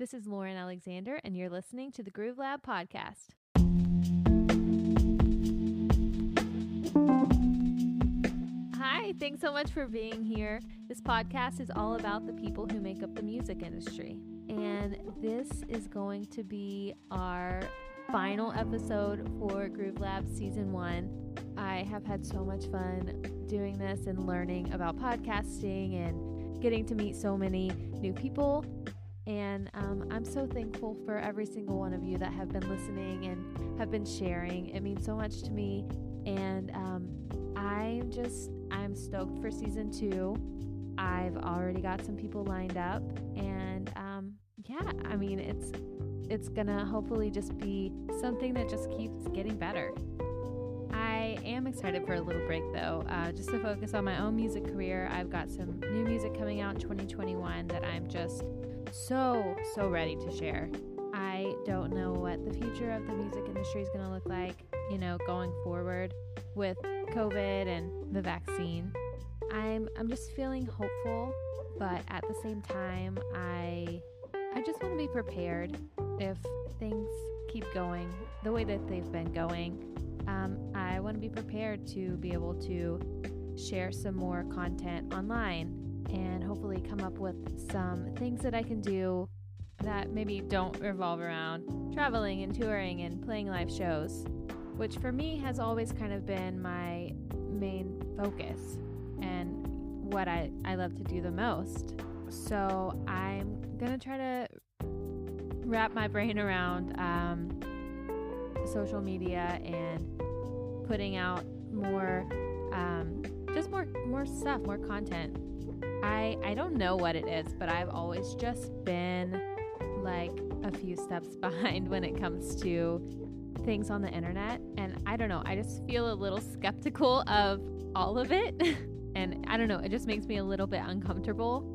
This is Lauren Alexander, and you're listening to the Groove Lab podcast. Hi, thanks so much for being here. This podcast is all about the people who make up the music industry. And this is going to be our final episode for Groove Lab Season 1. I have had so much fun doing this and learning about podcasting and getting to meet so many new people. And I'm so thankful for every single one of you that have been listening and have been sharing. It means so much to me. And I'm stoked for Season 2. I've already got some people lined up. And it's gonna hopefully just be something that just keeps getting better. I am excited for a little break though, just to focus on my own music career. I've got some new music coming out in 2021 that I'm just so ready to share. I don't know what the future of the music industry is going to look like, going forward with COVID and the vaccine. I'm just feeling hopeful, but at the same time, I just want to be prepared if things keep going the way that they've been going. I want to be prepared to be able to share some more content online and hopefully come up with some things that I can do that maybe don't revolve around traveling and touring and playing live shows, which for me has always kind of been my main focus and what I love to do the most. So I'm going to try to wrap my brain around social media and putting out more stuff, more content. I don't know what it is, but I've always just been like a few steps behind when it comes to things on the internet. And I don't know, I just feel a little skeptical of all of it. And I don't know, it just makes me a little bit uncomfortable.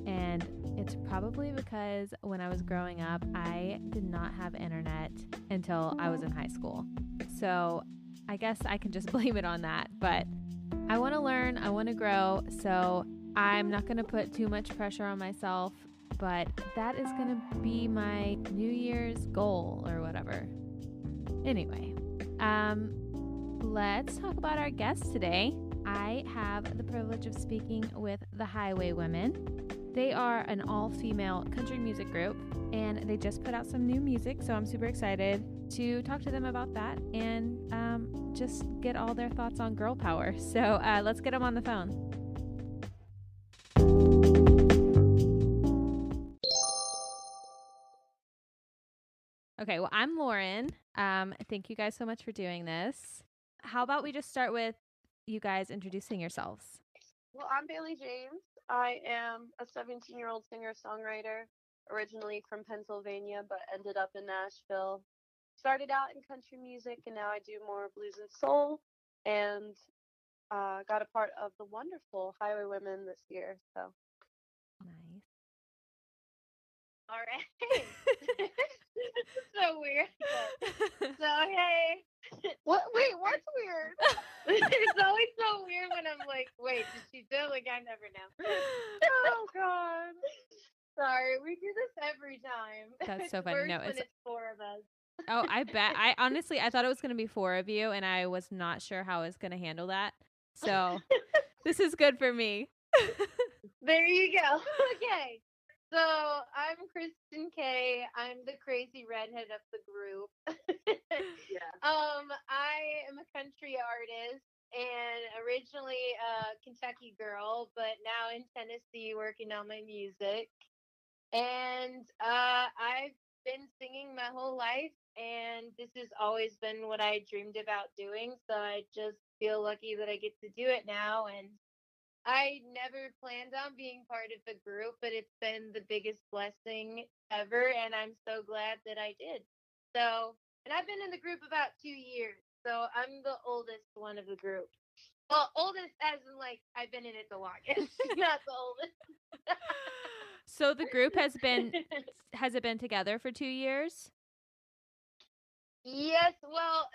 And it's probably because when I was growing up, I did not have internet until I was in high school. So I guess I can just blame it on that. But I want to learn, I want to grow. So I'm not going to put too much pressure on myself, but that is going to be my New Year's goal or whatever. Anyway, let's talk about our guests today. I have the privilege of speaking with the Highway Women. They are an all-female country music group, and they just put out some new music, so I'm super excited to talk to them about that and just get all their thoughts on girl power. So let's get them on the phone. Okay, well, I'm Lauren. Thank you guys so much for doing this. How about we just start with you guys introducing yourselves? Well, I'm Bailey James. I am a 17-year-old singer-songwriter, originally from Pennsylvania, but ended up in Nashville. Started out in country music, and now I do more blues and soul, and got a part of the wonderful Highway Women this year. So Nice. All right. So weird. So, hey. What? Wait, what's weird? It's always so weird when I'm like, wait, did she do it? Like, I never know. Oh, God. Sorry, we do this every time. That's so funny. No, when it's four of us. Oh, I bet. I thought it was going to be four of you, and I was not sure how I was going to handle that. So this is good for me. There you go. Okay. So I'm Kristen K. I'm the crazy redhead of the group. Yeah. I am a country artist and originally a Kentucky girl, but now in Tennessee working on my music. And I've been singing my whole life, and this has always been what I dreamed about doing. So I just feel lucky that I get to do it now. And I never planned on being part of the group, but it's been the biggest blessing ever, and I'm so glad that I did. So, and I've been in the group about 2 years, so I'm the oldest one of the group. Well, oldest as in, like, I've been in it the longest, not the oldest. So the group has it been together for 2 years? Yes, well,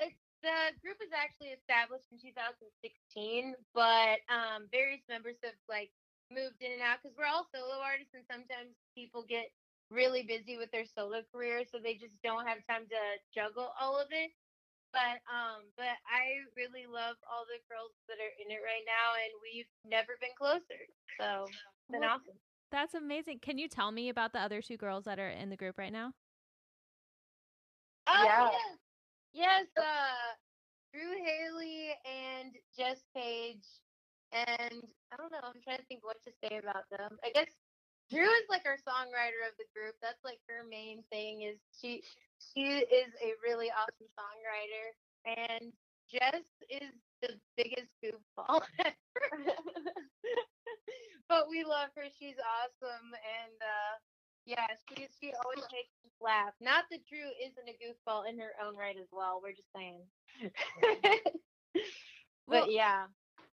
the group was actually established in 2016, but various members have like moved in and out because we're all solo artists, and sometimes people get really busy with their solo career, so they just don't have time to juggle all of it. But I really love all the girls that are in it right now, and we've never been closer. So it's been awesome. That's amazing. Can you tell me about the other two girls that are in the group right now? Oh yeah. Yes, Drew Haley and Jess Page, and I don't know. I'm trying to think what to say about them. I guess Drew is like our songwriter of the group. That's like her main thing. Is she is a really awesome songwriter, and Jess is the biggest goofball ever. But we love her. She's awesome, and yeah, she always makes us laugh. Not that Drew isn't a goofball in her own right as well. We're just saying. But yeah.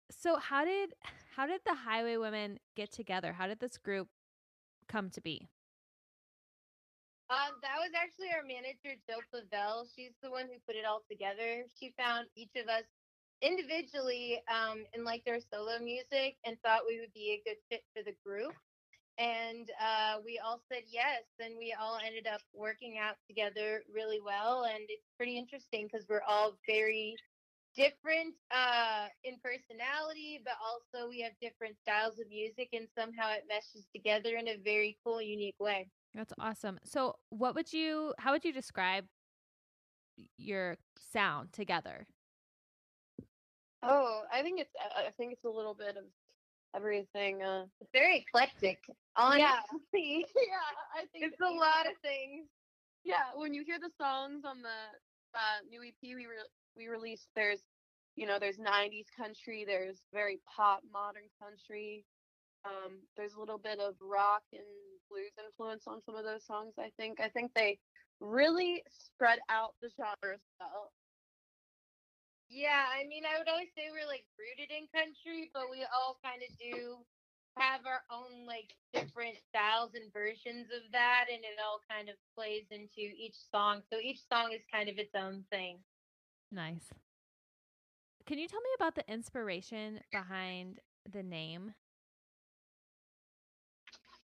So how did the Highway Women get together? How did this group come to be? That was actually our manager, Jill Pavel. She's the one who put it all together. She found each of us individually and liked our solo music and thought we would be a good fit for the group. And we all said yes, and we all ended up working out together really well. And it's pretty interesting because we're all very different in personality, but also we have different styles of music, and somehow it meshes together in a very cool, unique way. That's awesome. So how would you describe your sound together? Oh, I think it's a little bit of everything. It's very eclectic, honestly. Yeah, I think it's a lot of things. Yeah, when you hear the songs on the new EP we released, there's 90s country, there's very pop modern country. There's a little bit of rock and blues influence on some of those songs. I think they really spread out the genres well. Yeah, I mean, I would always say we're like rooted in country, but we all kind of do have our own like different styles and versions of that, and it all kind of plays into each song. So each song is kind of its own thing. Nice. Can you tell me about the inspiration behind the name?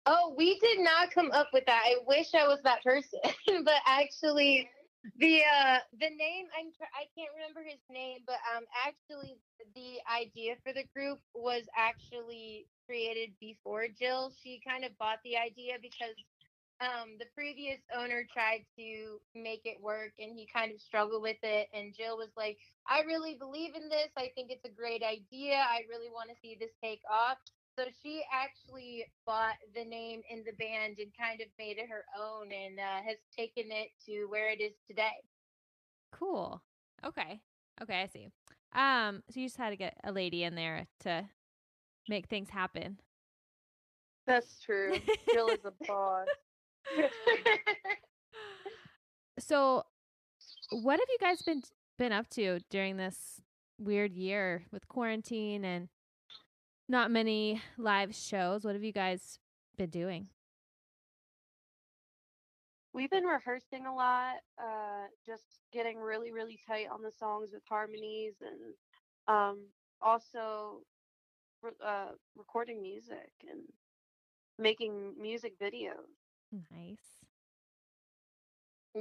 Oh, we did not come up with that. I wish I was that person, but actually, the name I can't remember his name, but actually the idea for the group was actually created before Jill. She kind of bought the idea because the previous owner tried to make it work and he kind of struggled with it, and Jill was like, I really believe in this. I think it's a great idea. I really want to see this take off. So she actually bought the name in the band and kind of made it her own, and has taken it to where it is today. Cool. Okay, I see. So you just had to get a lady in there to make things happen. That's true. Jill is a boss. So what have you guys been up to during this weird year with quarantine and not many live shows? What have you guys been doing? We've been rehearsing a lot, just getting really, really tight on the songs with harmonies, and also recording music and making music videos. Nice.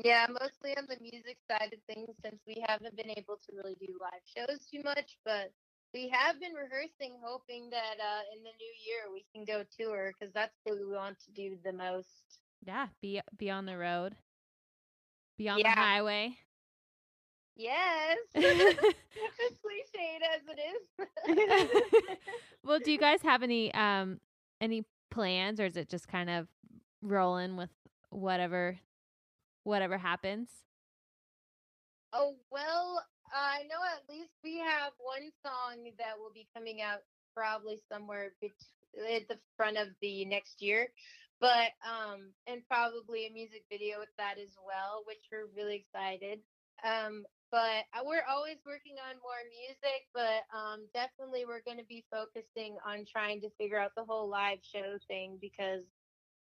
Yeah, mostly on the music side of things since we haven't been able to really do live shows too much, but we have been rehearsing, hoping that in the new year we can go tour because that's what we want to do the most. Yeah, be on the road, be on the highway. Yes, as cliched as it is. Well, do you guys have any plans, or is it just kind of rolling with whatever happens? Oh, well, I know at least we have one song that will be coming out probably somewhere at the front of the next year, but and probably a music video with that as well, which we're really excited. But we're always working on more music, but definitely we're going to be focusing on trying to figure out the whole live show thing because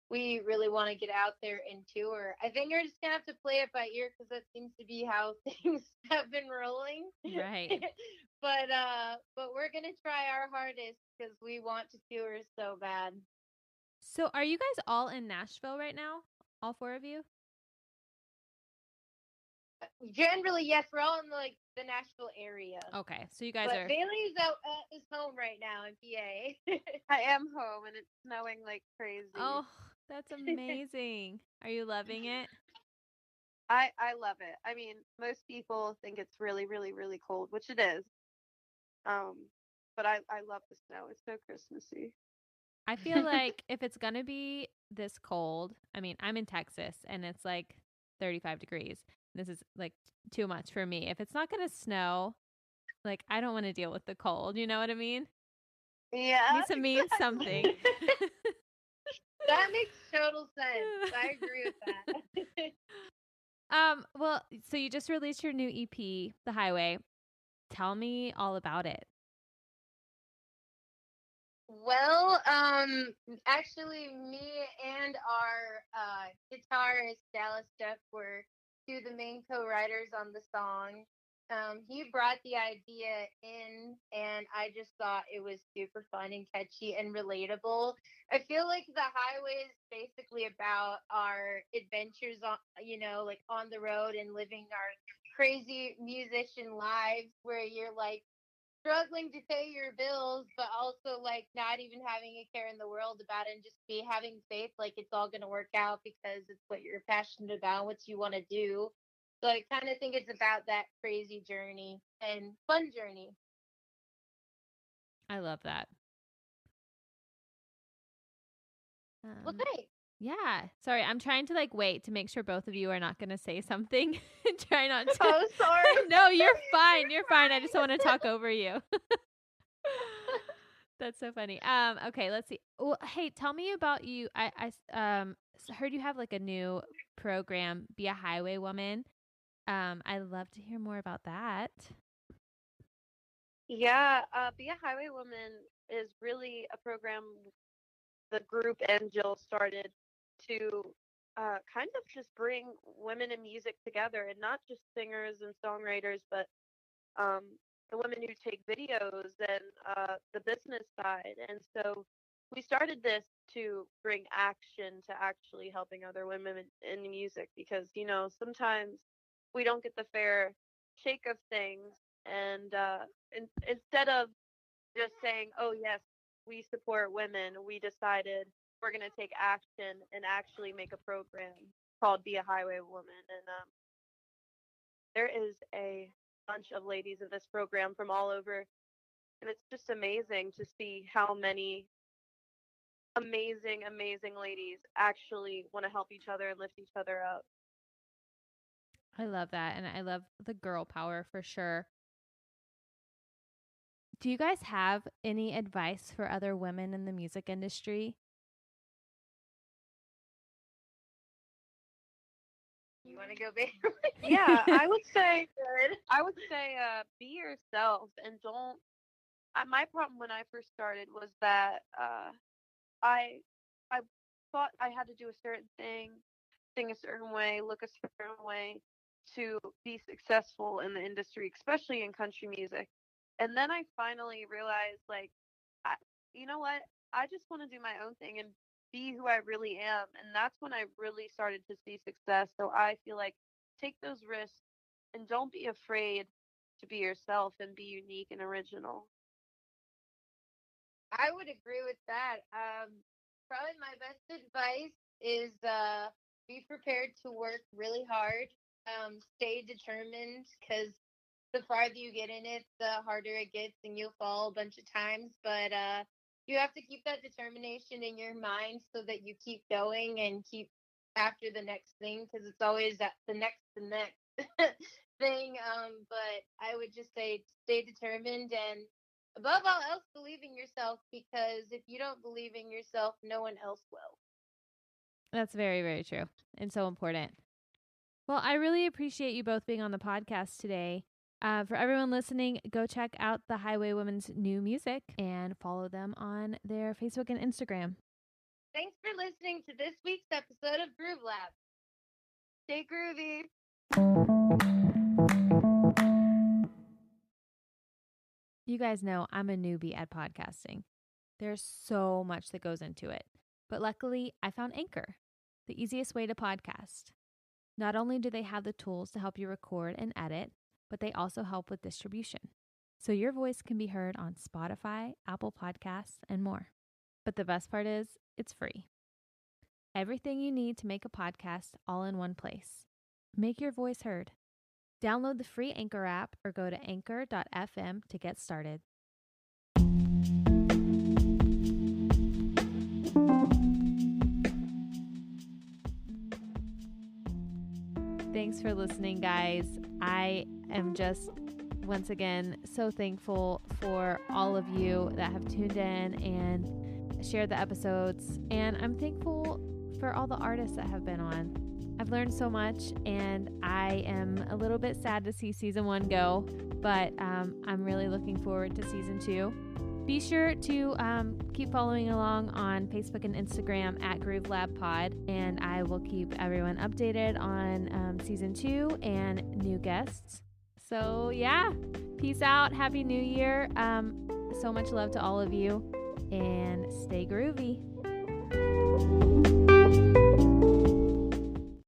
we really want to get out there and tour. I think we're just gonna have to play it by ear because that seems to be how things have been rolling. Right. but we're gonna try our hardest because we want to tour so bad. So, are you guys all in Nashville right now, All four of you? Generally, yes, we're all in like the Nashville area. Okay, so you guys But are. Bailey's is home right now in PA. I am home and it's snowing like crazy. Oh, that's amazing. Are you loving it? I love it. I mean, most people think it's really, really, really cold, which it is. But I love the snow. It's so Christmassy. I feel like if it's going to be this cold, I mean, I'm in Texas and it's like 35 degrees. This is like too much for me. If it's not going to snow, like I don't want to deal with the cold. You know what I mean? Yeah. It needs to mean something. That makes total sense. I agree with that. Well, so you just released your new EP, The Highway. Tell me all about it. Well, actually, me and our guitarist Dallas Duff were two of the main co-writers on the song. He brought the idea in, and I just thought it was super fun and catchy and relatable. I feel like The Highway is basically about our adventures on, like on the road and living our crazy musician lives, where you're like struggling to pay your bills, but also like not even having a care in the world about it and just be having faith like it's all going to work out because it's what you're passionate about, what you want to do. So I kind of think it's about that crazy journey and fun journey. I love that. Well, thanks. Yeah. Sorry, I'm trying to like wait to make sure both of you are not going to say something. Try not to. Oh, sorry. No, you're fine. You're fine. I just don't want to talk over you. That's so funny. Okay, let's see. Well, hey, tell me about you. I heard you have like a new program, Be a Highway Woman. I'd love to hear more about that. Yeah, Be a Highway Woman is really a program the group and Jill started to kind of just bring women in music together, and not just singers and songwriters, but um, the women who take videos and the business side. And so we started this to bring action to actually helping other women in music, because sometimes we don't get the fair shake of things, and instead of just saying, oh yes, we support women, we decided we're going to take action and actually make a program called Be a Highway Woman. And there is a bunch of ladies in this program from all over, and it's just amazing to see how many amazing ladies actually want to help each other and lift each other up. I love that, and I love the girl power for sure. Do you guys have any advice for other women in the music industry? You want to go, babe? Yeah, I would say be yourself, and don't. My problem when I first started was that I I thought I had to do a certain thing, sing a certain way, look a certain way to be successful in the industry, especially in country music. And then I finally realized, like, I, you know what? I just want to do my own thing and be who I really am. And that's when I really started to see success. So I feel like take those risks and don't be afraid to be yourself and be unique and original. I would agree with that. Probably my best advice is be prepared to work really hard. Stay determined, because the farther you get in it, the harder it gets, and you'll fall a bunch of times. But you have to keep that determination in your mind so that you keep going and keep after the next thing, because it's always the next thing. But I would just say stay determined, and above all else, believe in yourself, because if you don't believe in yourself, no one else will. That's very, very true and so important. Well, I really appreciate you both being on the podcast today. For everyone listening, go check out the Highway Women's new music and follow them on their Facebook and Instagram. Thanks for listening to this week's episode of Groove Lab. Stay groovy. You guys know I'm a newbie at podcasting. There's so much that goes into it. But luckily, I found Anchor. the easiest way to podcast. Not only do they have the tools to help you record and edit, but they also help with distribution. So your voice can be heard on Spotify, Apple Podcasts, and more. But the best part is, it's free. Everything you need to make a podcast all in one place. Make your voice heard. Download the free Anchor app or go to anchor.fm to get started. Thanks for listening, guys. I am just, once again, so thankful for all of you that have tuned in and shared the episodes. And I'm thankful for all the artists that have been on. I've learned so much, and I am a little bit sad to see season 1 go, but I'm really looking forward to season 2. Be sure to keep following along on Facebook and Instagram at Groove Lab Pod, and I will keep everyone updated on season 2 and new guests. So yeah, peace out. Happy New Year. So much love to all of you, and stay groovy.